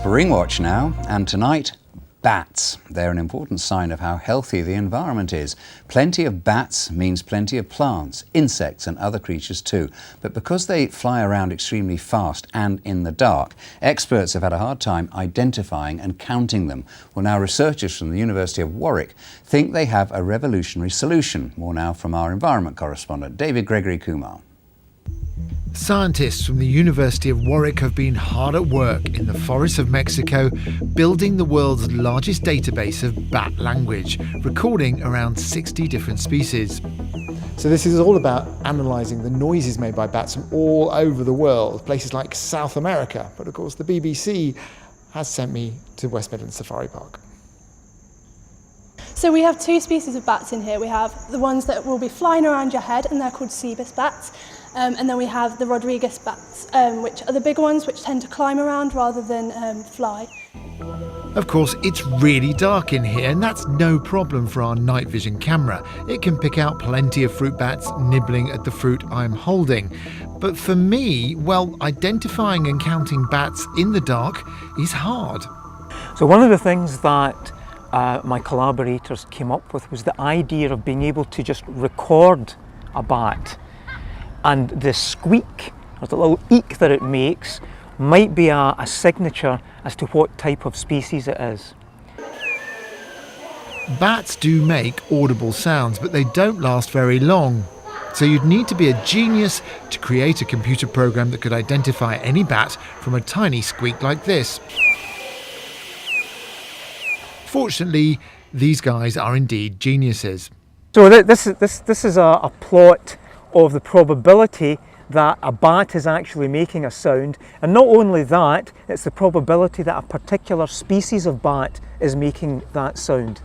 Sprinwatch now, and tonight, bats. They're an important sign of how healthy the environment is. Plenty of bats means plenty of plants, insects and other creatures too. But because they fly around extremely fast and in the dark, experts have had a hard time identifying and counting them. Well, now researchers from the University of Warwick think they have a revolutionary solution. More now from our environment correspondent, Gregory-Kumar. Scientists from the University of Warwick have been hard at work in the forests of Mexico, building the world's largest database of bat language, recording around 60 different species. So this is all about analysing the noises made by bats from all over the world, places like South America. But of course the BBC has sent me to West Midlands Safari Park. So we have two species of bats in here. We have the ones that will be flying around your head, and they're called Cebus bats. And then we have the Rodriguez bats, which are the big ones, which tend to climb around rather than fly. Of course, it's really dark in here, and that's no problem for our night vision camera. It can pick out plenty of fruit bats nibbling at the fruit I'm holding. But for me, well, identifying and counting bats in the dark is hard. So one of the things that my collaborators came up with was the idea of being able to just record a bat, and the squeak, or the little eek that it makes, might be a signature as to what type of species it is. Bats do make audible sounds, but they don't last very long. So you'd need to be a genius to create a computer program that could identify any bat from a tiny squeak like this. Fortunately, these guys are indeed geniuses. So this is a plot of the probability that a bat is actually making a sound, and not only that, it's the probability that a particular species of bat is making that sound.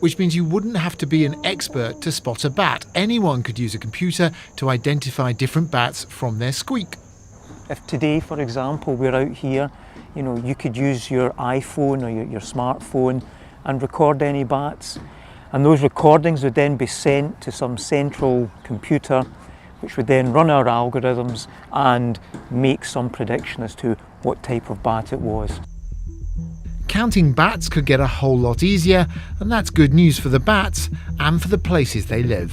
Which means you wouldn't have to be an expert to spot a bat. Anyone could use a computer to identify different bats from their squeak. If today, for example, we're out here, you could use your iPhone or your smartphone and record any bats. And those recordings would then be sent to some central computer, which would then run our algorithms and make some prediction as to what type of bat it was. Counting bats could get a whole lot easier, and that's good news for the bats and for the places they live.